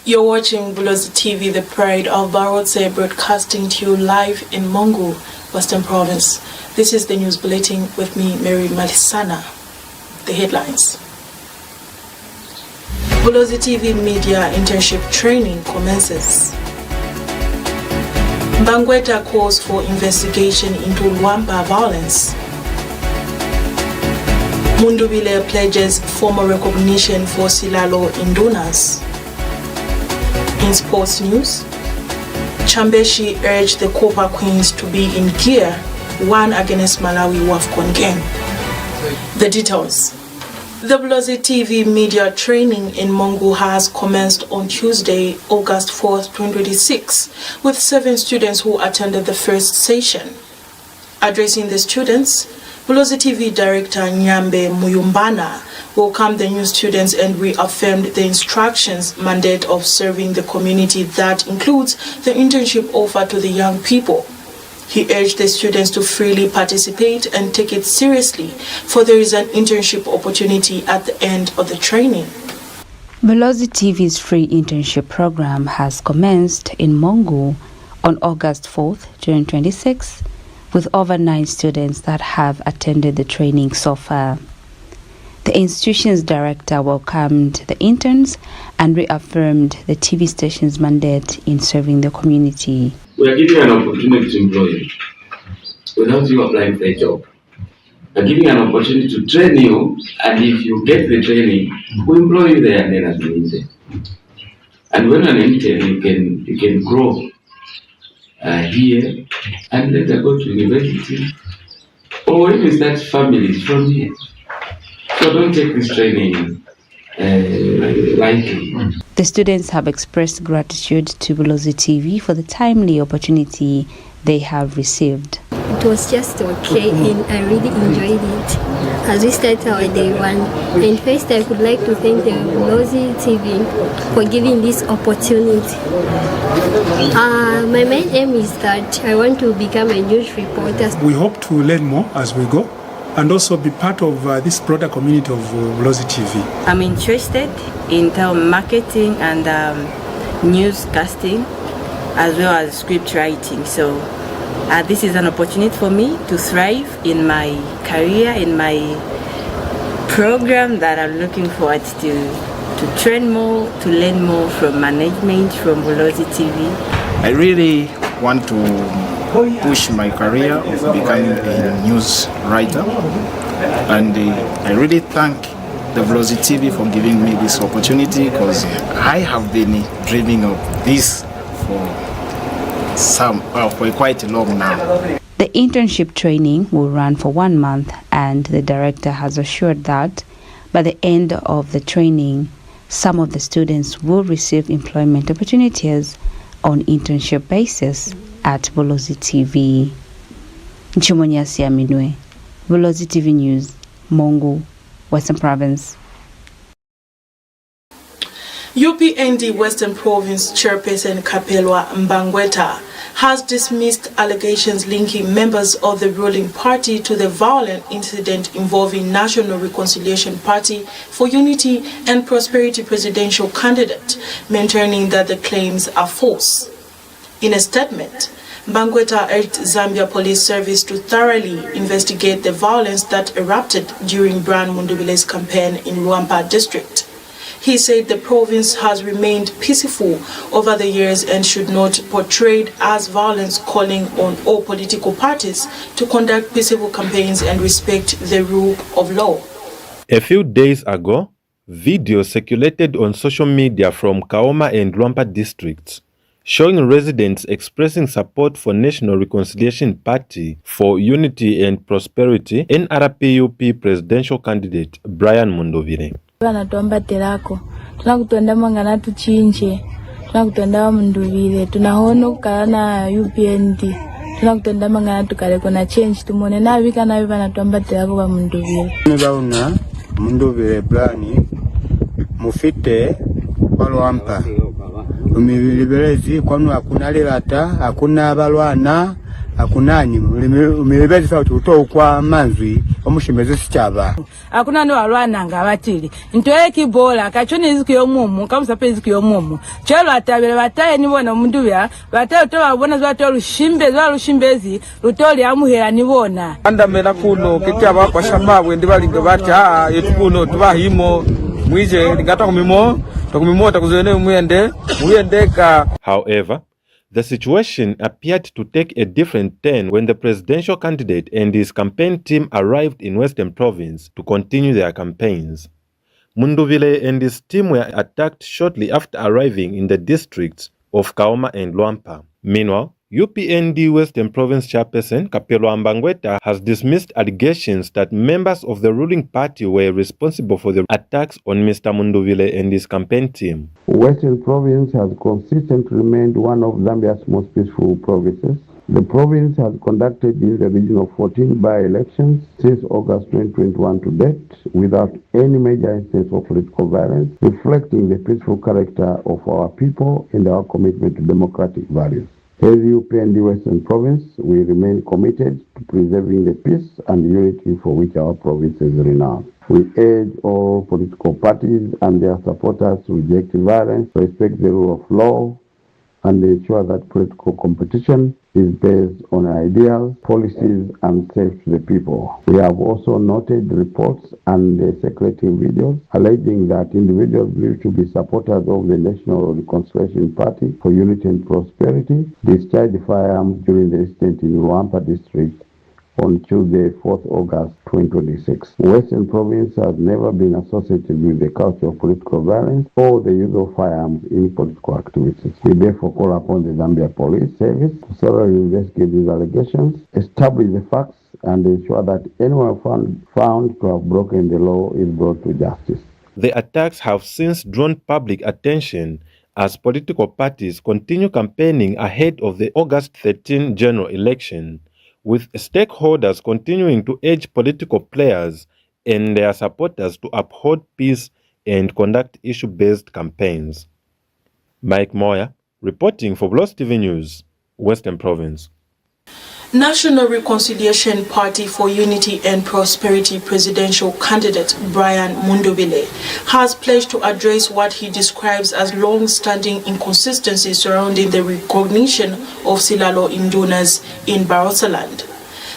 You're watching Bulozi TV, the pride of Barotse, broadcasting to you live in Mongu, Western Province. This is the news bulletin with me, Mary Malisana. The headlines. Bulozi TV media internship training commences. MBANGWETA calls for investigation into LUAMPA violence. MUNDUBILE pledges formal recognition for SILALO INDUNAS. In sports news, CHAMBESHI urged the Copper Queens to be in gear, one against Malawi WAFCON game. The details. The Bulozi TV media training in Mongu has commenced on Tuesday, August 4th, 2026, with 7 students who attended the first session. Addressing the students, Bulozi TV Director Nyambe Muyumbana welcomed the new students and reaffirmed the instructions mandate of serving the community that includes the internship offer to the young people. He urged the students to freely participate and take it seriously, for there is an internship opportunity at the end of the training. Bulozi TV's free internship program has commenced in Mongu on August 4th, 2026, with over 9 students that have attended the training so far. The institution's director welcomed the interns and reaffirmed the TV station's mandate in serving the community. We are giving an opportunity to employ you without you applying for a job. We are giving an opportunity to train you, and if you get the training, we employ you there and then as an intern. And when an intern, you can grow here and later go to university, or even start families from here. So don't take this training lightly. The students have expressed gratitude to Bulozi TV for the timely opportunity they have received. It was just okay and I really enjoyed it as we start our day 1. And first I would like to thank the Bulozi TV for giving this opportunity. My main aim is that I want to become a news reporter. We hope to learn more as we go and also be part of this broader community of Bulozi TV. I'm interested in marketing and newscasting as well as script writing. So this is an opportunity for me to thrive in my career, in my program that I'm looking forward to train more, to learn more from management, from Bulozi TV. I really want to push my career of becoming a news writer, and I really thank the Bulozi TV for giving me this opportunity, because I have been dreaming of this for quite long now. The internship training will run for 1 month, and the director has assured that by the end of the training, some of the students will receive employment opportunities on internship basis at Bulozi TV. Nchimonyasi Aminwe, Bulozi TV News, Mongu, Western Province. UPND Western Province Chairperson Kapelwa MBANGWETA has dismissed allegations linking members of the ruling party to the violent incident involving National Reconciliation Party for Unity and Prosperity presidential candidate, maintaining that the claims are false. In a statement, MBANGWETA urged Zambia Police Service to thoroughly investigate the violence that erupted during Brian Mundubile's campaign in LUAMPA district. He said the province has remained peaceful over the years and should not be portrayed as violence, calling on all political parties to conduct peaceful campaigns and respect the rule of law. A few days ago, videos circulated on social media from Kaoma and LUAMPA districts showing residents expressing support for National Reconciliation Party for Unity and Prosperity NRPUP presidential candidate Brian Mundubile. Wanatuomba terako tunakutonda mangana tuchinje tunakutonda Mundubile tunahono kana UPND tunakutonda mangana tukale kuna change tumone na vika na wanatuomba terako kwa Mundubile nibauna Mundubile Brian mufite kwa LUAMPA umilibelezi kwanu hakuna lilata hakuna balwana hakunani umilibelezi sauti uto kwa manzwi omushimeze sichaba akuna no alwana nga batili ntwe kibola kachoni zikyo mumu kamusape zikyo mumu chelo atabele bataye nibona mundubya bataye to babona zwato lushimbezi lutoli amuhera nibona anda mena kuno kityaba kwa shababwe ndibalinga bata yetukuno tubahimo mwije ngata kumimo takuzene muyendeka. However, the situation appeared to take a different turn when the presidential candidate and his campaign team arrived in Western Province to continue their campaigns. Mundubile and his team were attacked shortly after arriving in the districts of Kaoma and LUAMPA. Meanwhile, UPND Western Province Chairperson MBANGWETA has dismissed allegations that members of the ruling party were responsible for the attacks on Mr. Mundubile and his campaign team. Western Province has consistently remained one of Zambia's most peaceful provinces. The province has conducted in the region of 14 by-elections since August 2021 to date without any major instance of political violence, reflecting the peaceful character of our people and our commitment to democratic values. As UPND Western Province, we remain committed to preserving the peace and unity for which our province is renowned. We urge all political parties and their supporters to reject violence, respect the rule of law, and ensure that political competition is based on ideals, policies, and serves the people. We have also noted reports and circulating videos alleging that individuals believed to be supporters of the National Reconciliation Party for Unity and Prosperity discharged firearms during the incident in LUAMPA district on Tuesday, 4th August 2026. Western Province has never been associated with the culture of political violence or the use of firearms in political activities. We therefore call upon the Zambia Police Service to thoroughly investigate these allegations, establish the facts, and ensure that anyone found to have broken the law is brought to justice. The attacks have since drawn public attention as political parties continue campaigning ahead of the August 13 general election, with stakeholders continuing to urge political players and their supporters to uphold peace and conduct issue-based campaigns. Mike Moya, reporting for Bulozi TV News, Western Province. National Reconciliation Party for Unity and Prosperity presidential candidate Brian Mundubile has pledged to address what he describes as long-standing inconsistencies surrounding the recognition of SILALO INDUNAS in Barotseland.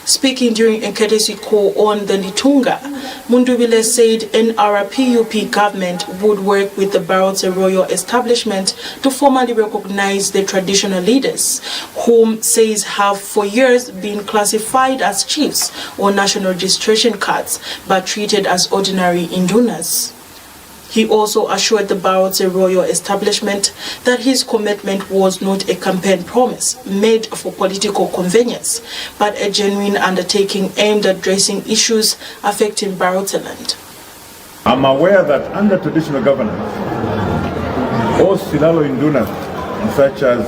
Speaking during a courtesy call on the Litunga, Mundubile said NRPUP government would work with the Barotse royal establishment to formally recognize the traditional leaders, whom says have for years been classified as chiefs on national registration cards but treated as ordinary Indunas. He also assured the Barotse royal establishment that his commitment was not a campaign promise made for political convenience, but a genuine undertaking aimed at addressing issues affecting Barotseland. I'm aware that under traditional governance, all SILALO INDUNAS, such as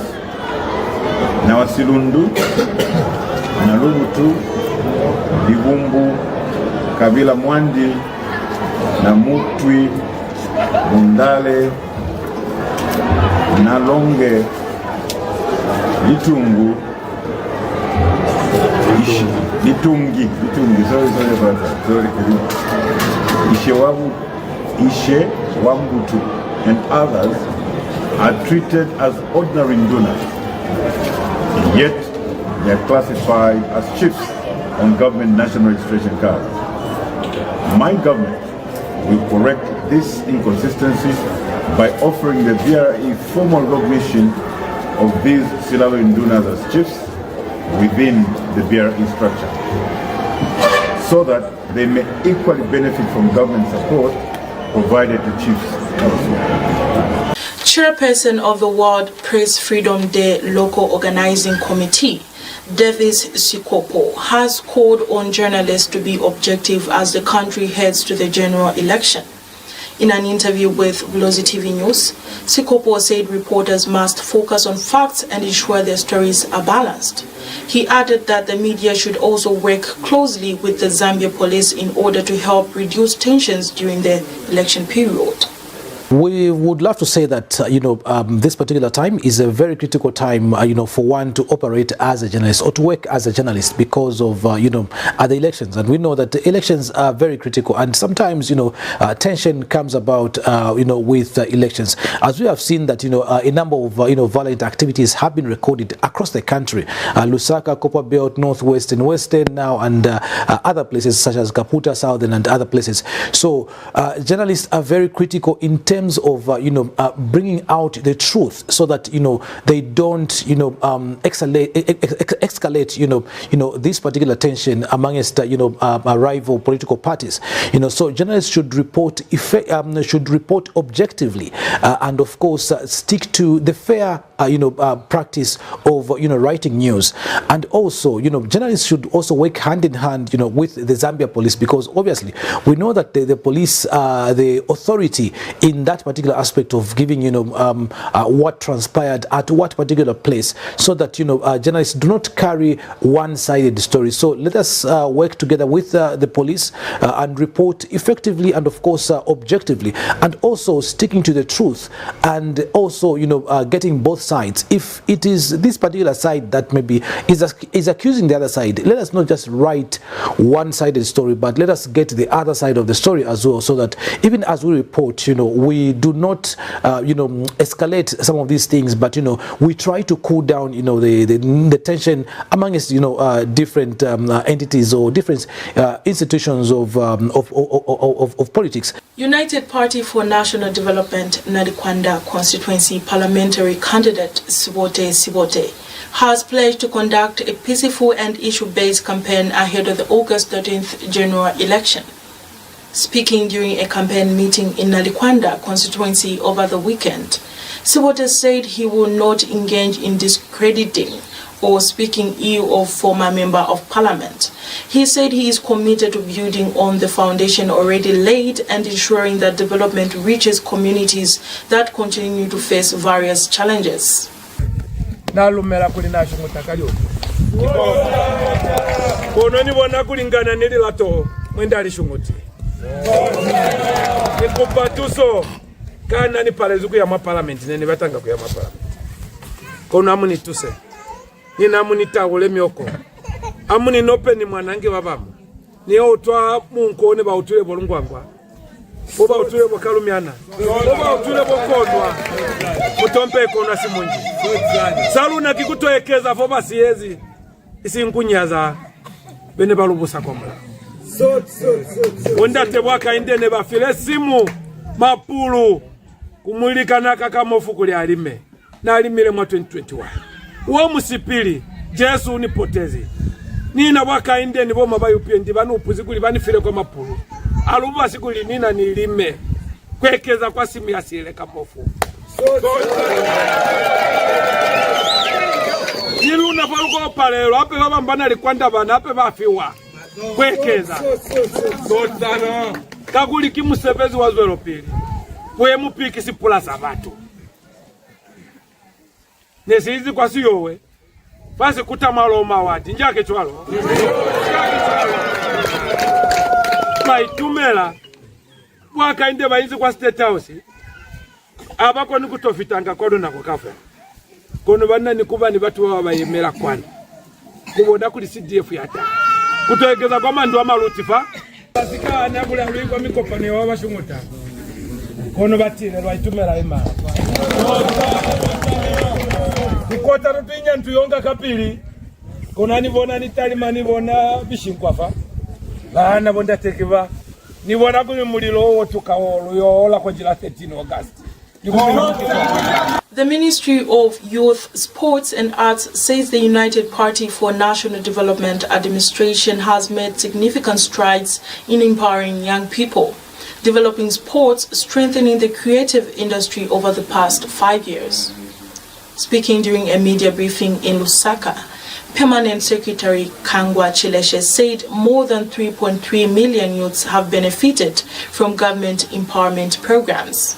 Nawasilundu, Nalubutu, Livumbu, Kabila Mwandi, Namutwi, Mundale, Nalonge, Litungu, sorry about that, Ishe, Wambutu, and others are treated as ordinary Indunas, yet they are classified as chiefs on government national registration cards. My government will correct this inconsistency by offering the VRE formal recognition of these SILALO INDUNAS as chiefs within the VRE structure, so that they may equally benefit from government support provided to chiefs elsewhere. Chairperson of the World Press Freedom Day Local Organizing Committee, Davis Sikopo, has called on journalists to be objective as the country heads to the general election. In an interview with Bulozi TV News, Sikopo said reporters must focus on facts and ensure their stories are balanced. He added that the media should also work closely with the Zambia police in order to help reduce tensions during the election period. We would love to say that, this particular time is a very critical time, for one to operate as a journalist or to work as a journalist because of, the elections. And we know that the elections are very critical. And sometimes, tension comes about, with elections. As we have seen that, a number of, violent activities have been recorded across the country. Lusaka, Copperbelt, Northwest and Western now, and other places such as Kaputa, Southern and other places. So journalists are very critical in terms of bringing out the truth so that they don't escalate this particular tension amongst rival political parties. So journalists should report objectively and of course stick to the fair practice of writing news. And also journalists should also work hand in hand with the Zambia police, because obviously we know that the police are the authority in that particular aspect of giving what transpired at what particular place, so that journalists do not carry one-sided stories. So let us work together with the police and report effectively and of course objectively, and also sticking to the truth, and also getting both sides. If it is this particular side that maybe is accusing the other side, let us not just write one-sided story, but let us get the other side of the story as well, so that even as we report, we do not escalate some of these things, but we try to cool down the tension amongst different entities or different institutions of politics. United Party for National Development Nalikwanda constituency parliamentary candidate Sibote has pledged to conduct a peaceful and issue-based campaign ahead of the August 13th general election. Speaking during a campaign meeting in Nalikwanda constituency over the weekend, Sibote said he will not engage in discrediting or speaking ill of former member of parliament. He said he is committed to building on the foundation already laid and ensuring that development reaches communities that continue to face various challenges. Kana ni pale zuku ya maparlament nene batanga ku ya maparlament kono amuni tuse ni namuni tawole myoko amuni nope ni mwanange wabamu ni otwa munkone ba utule bolungwangwa oba utule bokalumiana oba utule bokonwa mutompe kono simunji saluna kikutoekeza fo basiyezi isinkunyaza bene balubusa komala onda tebwaka indene bafile simu mapulu kumulikana kakamofu kuli alime na alimile mwa 2021 uwa musipili Jesu unipotezi nina waka inde ni boma bayu pia ndi banu upuzi kuli banifile kwa mapulu aluba sikuli nina nilime kwekeza kwa simu ya sile kamofu nilu unapaluko palelo hape baba mbana likwanda bana hape bafiwa kwekeza sotano kakuli kimusebezi wazwelo pili kwe mupiki si pula sabatu nesizi kwa siyowe basi kutamaloma wati njake chwalo maitumela waka inde baizi kwa State House abako ni kutofitanga kodo na kukafe kono bana ni kuba ni batu wa bayemera kwani kubona kuli CDF yata kutoegeza kwa mandu wa malutifa basika anabula kwa mikopani wa bashumuta kono batile lwaitumela ema nikota rutinya ntuyonga kapili kona nibona nitalima nibona bishinkwafa bana bonda tekiva nibona kuli mulilo wotukawo yola kwa jila 13 August. The Ministry of Youth, Sports and Arts says the United Party for National Development administration has made significant strides in empowering young people, developing sports, strengthening the creative industry over the past 5 years. Speaking during a media briefing in Lusaka, Permanent Secretary Kangwa Chileshe said more than 3.3 million youths have benefited from government empowerment programs,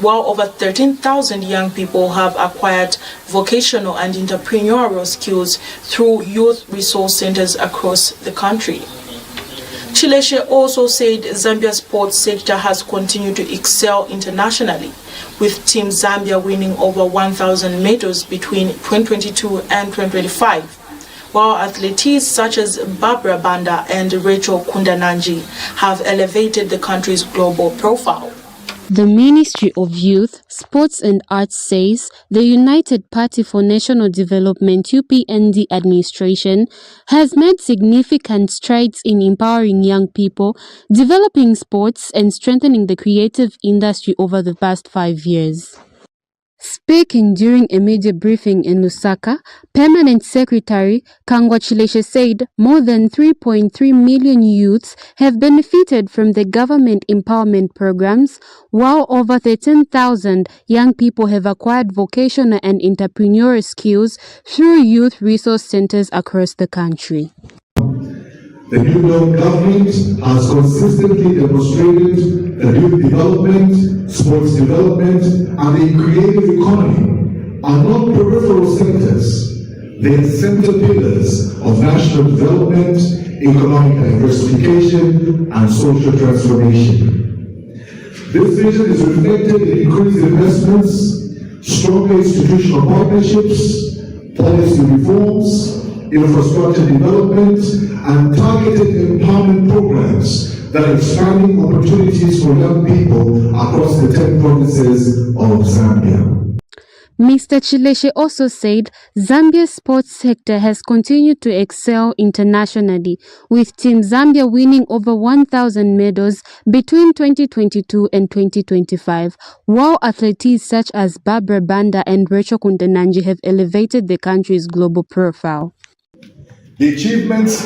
while over 13,000 young people have acquired vocational and entrepreneurial skills through youth resource centers across the country. Chileshe also said Zambia's sports sector has continued to excel internationally, with Team Zambia winning over 1,000 medals between 2022 and 2025, while athletes such as Barbara Banda and Rachel Kundananji have elevated the country's global profile. The Ministry of Youth, Sports and Arts says the United Party for National Development UPND administration has made significant strides in empowering young people, developing sports and strengthening the creative industry over the past 5 years. Speaking during a media briefing in Lusaka, Permanent Secretary Kangwa Chileshe said more than 3.3 million youths have benefited from the government empowerment programs, while over 13,000 young people have acquired vocational and entrepreneurial skills through youth resource centers across the country. The new government has consistently demonstrated that youth development, sports development, and the creative economy are not peripheral sectors. They are center pillars of national development, economic diversification, and social transformation. This vision is reflected in increased investments, stronger institutional partnerships, policy reforms, infrastructure development, and targeted empowerment programs that are expanding opportunities for young people across the 10 provinces of Zambia. Mr. Chileshe also said Zambia's sports sector has continued to excel internationally, with Team Zambia winning over 1,000 medals between 2022 and 2025, while athletes such as Barbara Banda and Rachel Kundananji have elevated the country's global profile. The achievements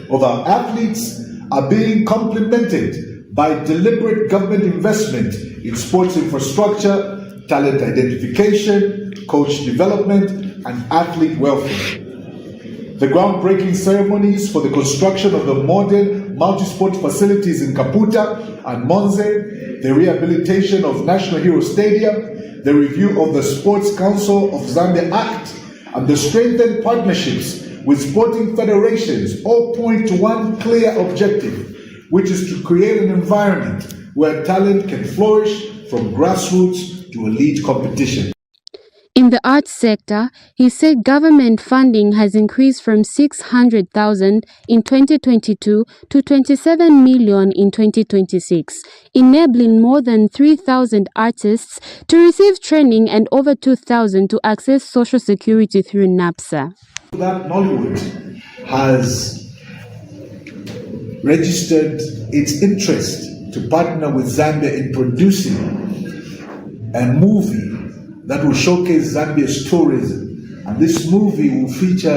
of our athletes are being complemented by deliberate government investment in sports infrastructure, talent identification, coach development, and athlete welfare. The groundbreaking ceremonies for the construction of the modern multi-sport facilities in Kaputa and Monze, the rehabilitation of National Hero Stadium, the review of the Sports Council of Zambia Act, and the strengthened partnerships with sporting federations all point to one clear objective, which is to create an environment where talent can flourish from grassroots to elite competition. In the arts sector, he said government funding has increased from 600,000 in 2022 to 27 million in 2026, enabling more than 3,000 artists to receive training and over 2,000 to access social security through NAPSA. That Nollywood has registered its interest to partner with Zambia in producing a movie that will showcase Zambia's tourism. And this movie will feature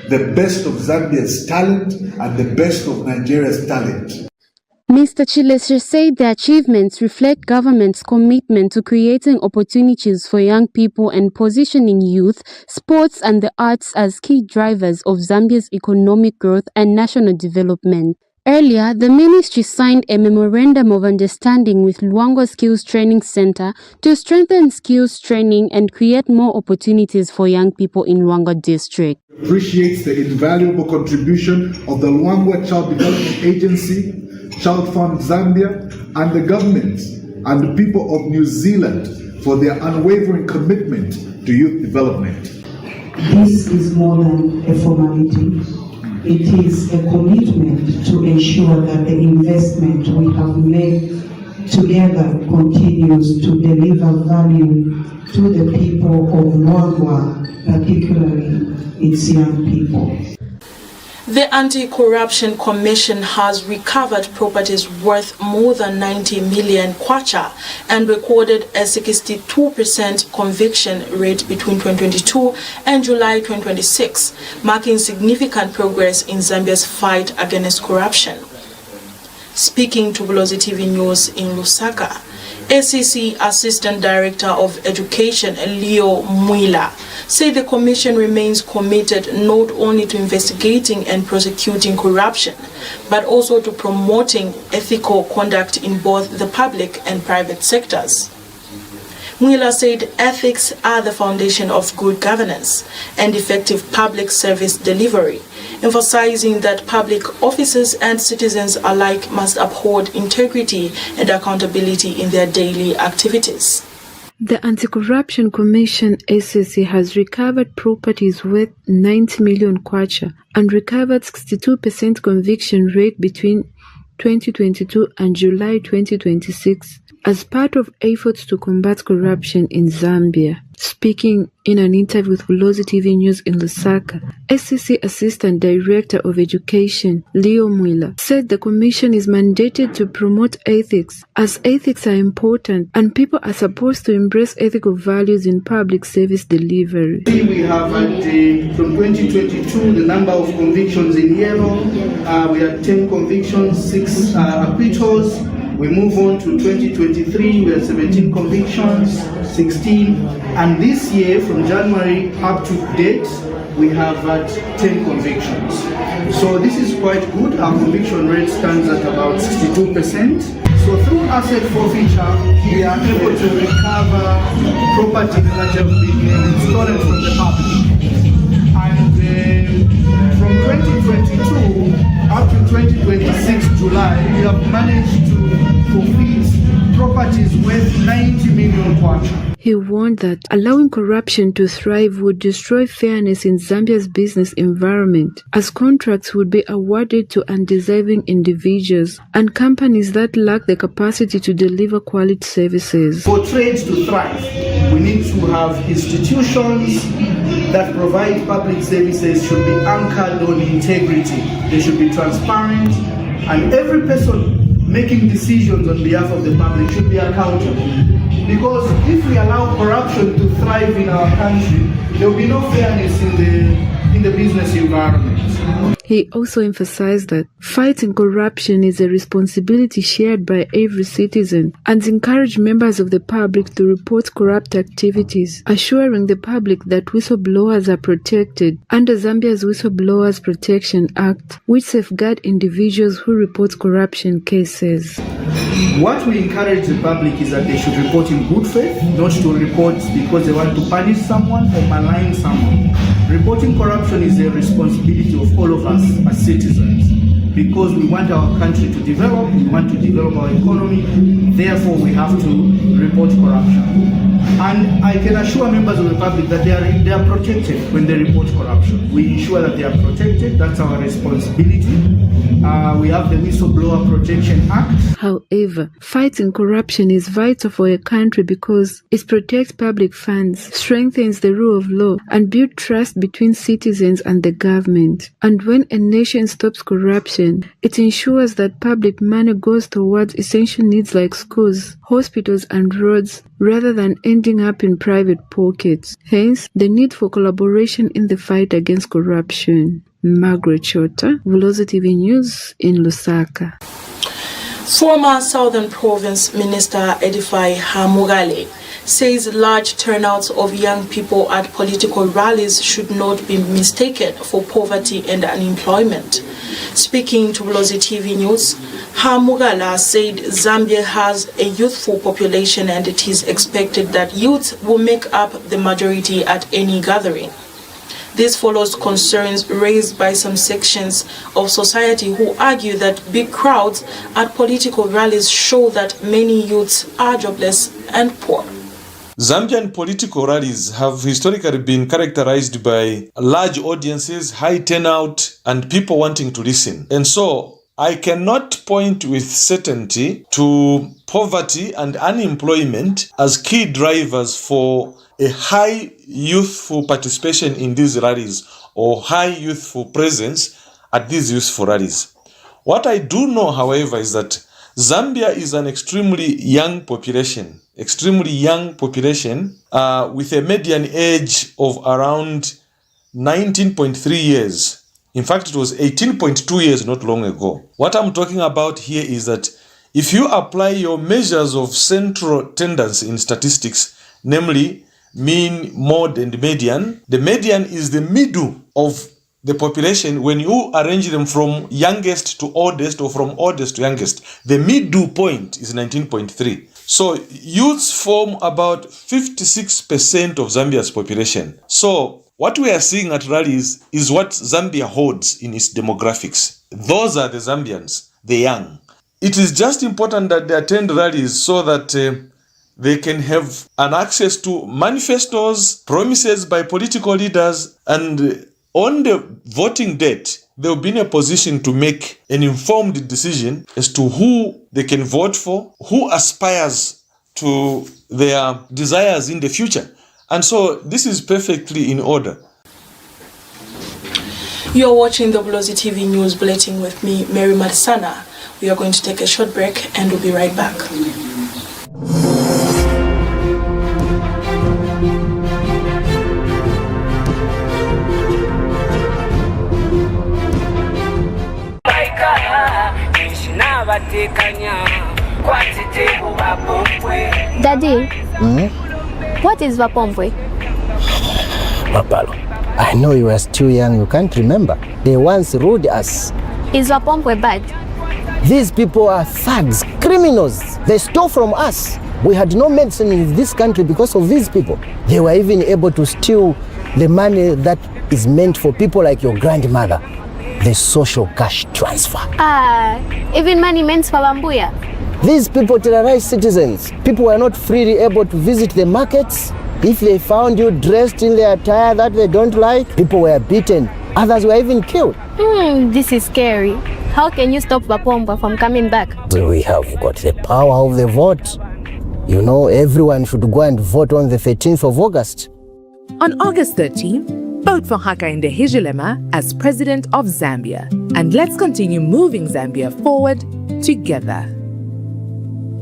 the best of Zambia's talent and the best of Nigeria's talent. Mr. Chileshe said the achievements reflect government's commitment to creating opportunities for young people and positioning youth, sports and the arts as key drivers of Zambia's economic growth and national development. Earlier, the ministry signed a memorandum of understanding with Luangwa Skills Training Center to strengthen skills training and create more opportunities for young people in Luangwa district. Appreciates the invaluable contribution of the Luangwa Child Development Agency, Child Fund Zambia, and the government and the people of New Zealand for their unwavering commitment to youth development. This is more than a formality. It is a commitment to ensure that the investment we have made together continues to deliver value to the people of Luangwa, particularly its young people. The Anti-Corruption Commission has recovered properties worth more than 90 million kwacha and recorded a 62% conviction rate between 2022 and July 2026, marking significant progress in Zambia's fight against corruption. Speaking to Bulozi TV News in Lusaka, ACC Assistant Director of Education Leo Mwila said the Commission remains committed not only to investigating and prosecuting corruption, but also to promoting ethical conduct in both the public and private sectors. Mwila said ethics are the foundation of good governance and effective public service delivery, emphasizing that public officers and citizens alike must uphold integrity and accountability in their daily activities. The Anti-Corruption Commission (ACC) has recovered properties worth 90 million kwacha and recovered 62% conviction rate between 2022 and July 2026 as part of efforts to combat corruption in Zambia. Speaking in an interview with Bulozi TV News in Lusaka, SCC Assistant Director of Education, Leo Mwila, said the Commission is mandated to promote ethics, as ethics are important and people are supposed to embrace ethical values in public service delivery. We have from 2022 the number of convictions in yellow. We had 10 convictions, 6 acquittals. We move on to 2023, we have 17 convictions, 16, and this year from January up to date, we have had 10 convictions. So this is quite good. Our conviction rate stands at about 62%. So through asset forfeiture, we are able to recover properties that have been stolen from the public. And from 2022 up to 2026 July, we have managed to forfeit properties worth 90 million kwacha. He warned that allowing corruption to thrive would destroy fairness in Zambia's business environment, as contracts would be awarded to undeserving individuals and companies that lack the capacity to deliver quality services. For trade to thrive, we need to have institutions that provide public services should be anchored on integrity. They should be transparent, and every person making decisions on behalf of the public should be accountable. Because if we allow corruption to thrive in our country, there will be no fairness in the business environment. He also emphasized that fighting corruption is a responsibility shared by every citizen and encouraged members of the public to report corrupt activities, assuring the public that whistleblowers are protected under Zambia's Whistleblowers Protection Act, which safeguard individuals who report corruption cases. What we encourage the public is that they should report in good faith, not to report because they want to punish someone or malign someone. Reporting corruption is a responsibility of all of us as citizens, because we want our country to develop, we want to develop our economy, therefore we have to report corruption. And I can assure members of the public that they are protected when they report corruption. We ensure that they are protected, that's our responsibility. We have the Whistleblower Protection Act. However, fighting corruption is vital for a country because it protects public funds, strengthens the rule of law, and builds trust between citizens and the government. And when a nation stops corruption, it ensures that public money goes towards essential needs like schools, hospitals, and roads, rather than ending up in private pockets. Hence, the need for collaboration in the fight against corruption. Margaret Chota, Bulozi TV News in Lusaka. Former Southern Province Minister Edify Hamugale says large turnouts of young people at political rallies should not be mistaken for poverty and unemployment. Speaking to Bulozi TV News, Hamugala said Zambia has a youthful population and it is expected that youth will make up the majority at any gathering. This follows concerns raised by some sections of society who argue that big crowds at political rallies show that many youths are jobless and poor. Zambian political rallies have historically been characterized by large audiences, high turnout, and people wanting to listen. And so, I cannot point with certainty to poverty and unemployment as key drivers for a high youthful participation in these rallies or high youthful presence at these youthful rallies. What I do know, however, is that Zambia is an extremely young population with a median age of around 19.3 years. In fact, it was 18.2 years not long ago. What I'm talking about here is that if you apply your measures of central tendency in statistics, namely mean, mode, and median, the median is the middle of the population. When you arrange them from youngest to oldest or from oldest to youngest, the middle point is 19.3. So youths form about 56% of Zambia's population. So what we are seeing at rallies is what Zambia holds in its demographics. Those are the Zambians, the young. It is just important that they attend rallies so that they can have an access to manifestos, promises by political leaders, and on the voting date, they'll be in a position to make an informed decision as to who they can vote for, who aspires to their desires in the future. And so this is perfectly in order. You're watching the Bulozi TV News Bulletin with me, Mary Matsana. We are going to take a short break and we'll be right back. Daddy, what is Vapombwe? Mapalo, I know you were still young, you can't remember. They once ruled us. Is Vapombwe bad? These people are thugs, criminals. They stole from us. We had no medicine in this country because of these people. They were even able to steal the money that is meant for people like your grandmother. The social cash transfer. Even money meant for Bambuya. These people terrorize citizens. People were not freely able to visit the markets. If they found you dressed in the attire that they don't like, people were beaten. Others were even killed. This is scary. How can you stop Vapombwe from coming back? We have got the power of the vote. You know, everyone should go and vote on the 13th of August. On August 13th, vote for Hakainde Hichilema as President of Zambia. And let's continue moving Zambia forward together.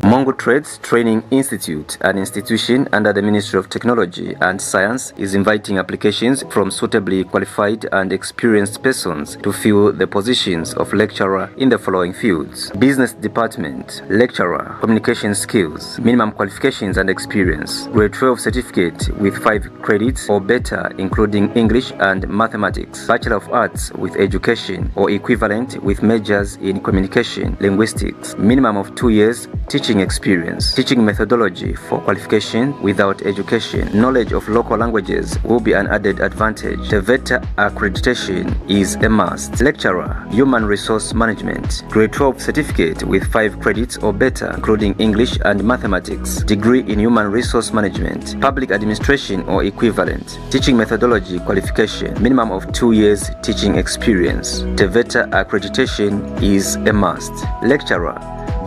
Mongo Trades Training Institute, an institution under the Ministry of Technology and Science, is inviting applications from suitably qualified and experienced persons to fill the positions of lecturer in the following fields: Business Department, Lecturer, Communication Skills, Minimum Qualifications and Experience, Grade 12 Certificate with 5 credits or better, including English and Mathematics, Bachelor of Arts with Education or equivalent with majors in Communication, Linguistics, minimum of 2 years teaching experience, teaching methodology for qualification without education. Knowledge of local languages will be an added advantage. TVETA accreditation is a must. Lecturer, Human Resource Management, Grade 12 Certificate with 5 credits or better, including English and Mathematics, degree in Human Resource Management, Public Administration or equivalent, teaching methodology qualification, minimum of 2 years teaching experience. TVETA accreditation is a must. Lecturer,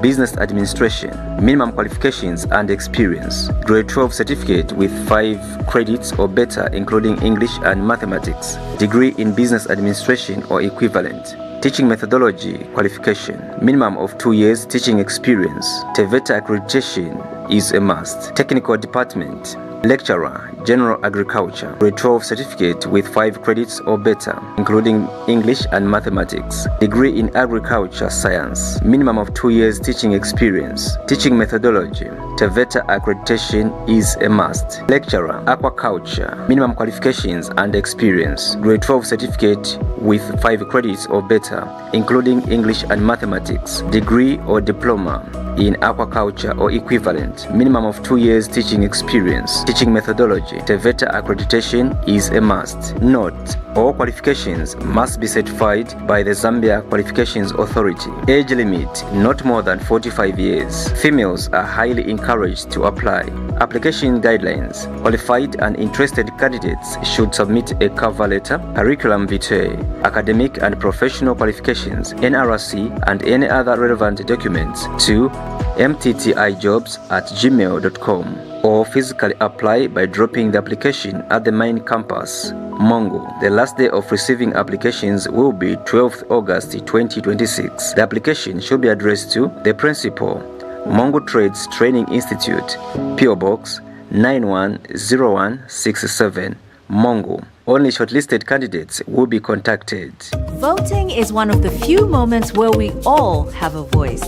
Business Administration, minimum qualifications and experience, Grade 12 Certificate with 5 credits or better, including English and Mathematics, degree in Business Administration or equivalent, teaching methodology qualification, minimum of 2 years teaching experience. TVETA accreditation is a must. Technical Department, Lecturer, General Agriculture, Grade 12 Certificate with 5 credits or better, including English and Mathematics, degree in Agriculture Science, minimum of 2 years teaching experience, teaching methodology. TVETA accreditation is a must. Lecturer, Aquaculture, minimum qualifications and experience, Grade 12 Certificate with 5 credits or better, including English and Mathematics, degree or diploma in aquaculture or equivalent, minimum of 2 years teaching experience, teaching methodology. TVETA accreditation is a must. Note: all qualifications must be certified by the Zambia Qualifications Authority. Age limit not more than 45 years. Females are highly encouraged to apply. Application guidelines: qualified and interested candidates should submit a cover letter, curriculum vitae, academic and professional qualifications, NRC, and any other relevant documents to mttijobs@gmail.com, or physically apply by dropping the application at the main campus, Mongo. The last day of receiving applications will be 12th August 2026. The application should be addressed to the principal, Mongo Trades Training Institute, PO Box 910167, Mongo. Only shortlisted candidates will be contacted. Voting is one of the few moments where we all have a voice.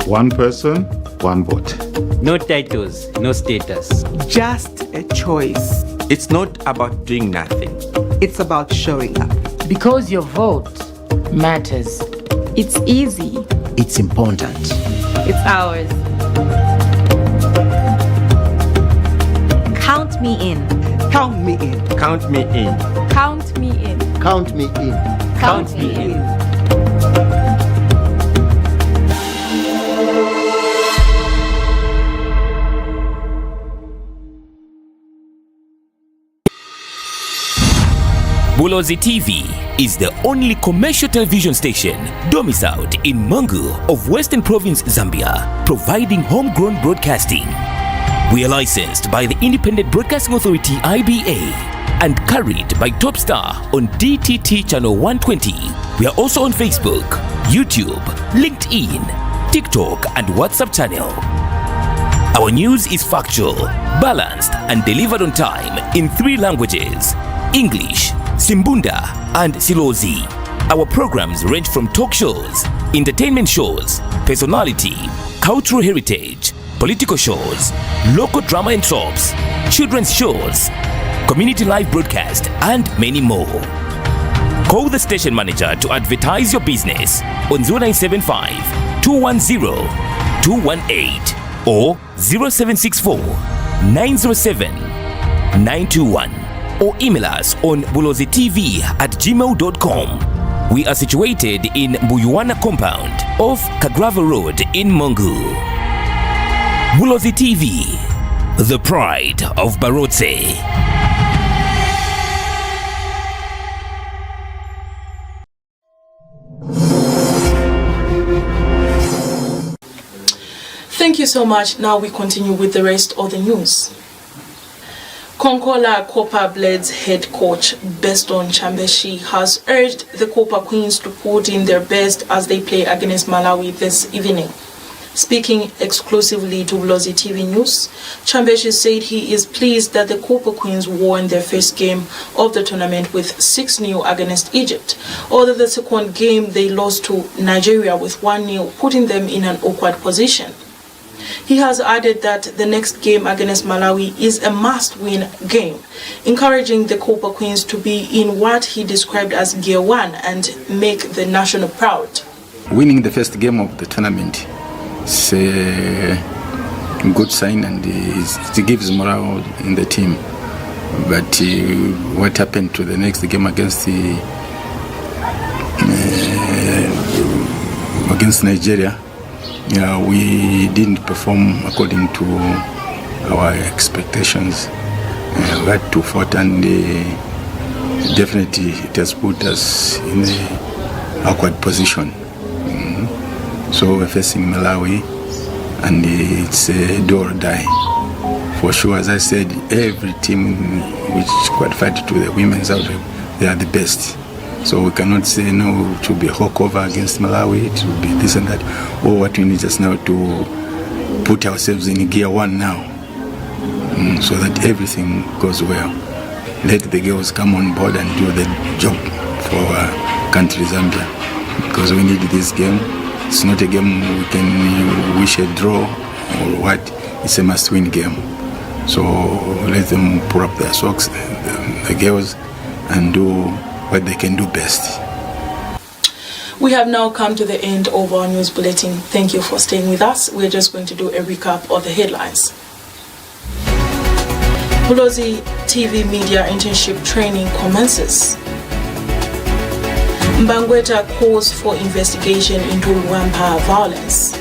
One person, one vote. No titles, no status. Just a choice. It's not about doing nothing. It's about showing up. Because your vote matters. It's easy. It's important. It's ours. me in. Count me in. Count me in. Count me in. Count me in. Count me in. Bulozi TV is the only commercial television station domiciled in Mangu of Western Province, Zambia, providing homegrown broadcasting. We are licensed by the Independent Broadcasting Authority (IBA) and carried by TopStar on DTT channel 120. We are also on Facebook, YouTube, LinkedIn, TikTok, and WhatsApp channel. Our news is factual, balanced, and delivered on time in 3 languages: English, Simbunda, and Silozi. Our programs range from talk shows, entertainment shows, personality, cultural heritage, political shows, local drama and tropes, children's shows, community live broadcast, and many more. Call the station manager to advertise your business on 0975 210 218 or 0764 907 921. Or email us on bulozitv@gmail.com. We are situated in Buyuana compound off Kagrava Road in Mangu. Bulozi TV, the pride of Barotse. Thank you so much. Now we continue with the rest of the news. Konkola Copper Blades head coach Beston CHAMBESHI has urged the Copper Queens to put in their best as they play against Malawi this evening. Speaking exclusively to Bulozi TV News, CHAMBESHI said he is pleased that the Copper Queens won their first game of the tournament with 6-0 against Egypt, although the second game they lost to Nigeria with 1-0, putting them in an awkward position. He has added that the next game against Malawi is a must-win game, encouraging the Copper Queens to be in what he described as Gear 1 and make the national proud. Winning the first game of the tournament is a good sign and it gives morale in the team. But what happened to the next game against Nigeria? We didn't perform according to our expectations. We had to fight, and definitely it has put us in an awkward position. So we're facing Malawi, and it's a do or die. For sure, as I said, every team which qualified to the Women's World Cup, they are the best. So we cannot say, no, it will be walkover against Malawi, it will be this and that. Or what we need just now to put ourselves in Gear 1 now, so that everything goes well. Let the girls come on board and do the job for our country, Zambia. Because we need this game. It's not a game we can wish a draw or what. It's a must-win game. So let them pull up their socks, the girls, and do what they can do best. We have now come to the end of our news bulletin. Thank you for staying with us. We're just going to do a recap of the headlines. Bulozi TV media internship training commences. MBANGWETA calls for investigation into LUAMPA violence.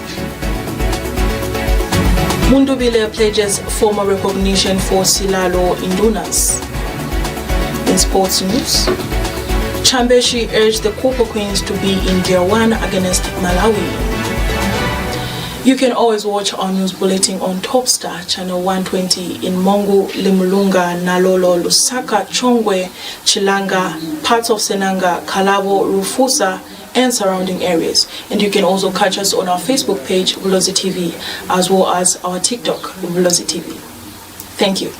MUNDUBILE pledges formal recognition for SILALO INDUNAS. In sports news, CHAMBESHI urged the Copper Queens to be in Gear 1 against Malawi. You can always watch our news bulletin on TopStar channel 120 in Mongo, Limulunga, Nalolo, Lusaka, Chongwe, Chilanga, parts of Senanga, Kalabo, Rufusa, and surrounding areas. And you can also catch us on our Facebook page, Bulozi TV, as well as our TikTok, Bulozi TV. Thank you.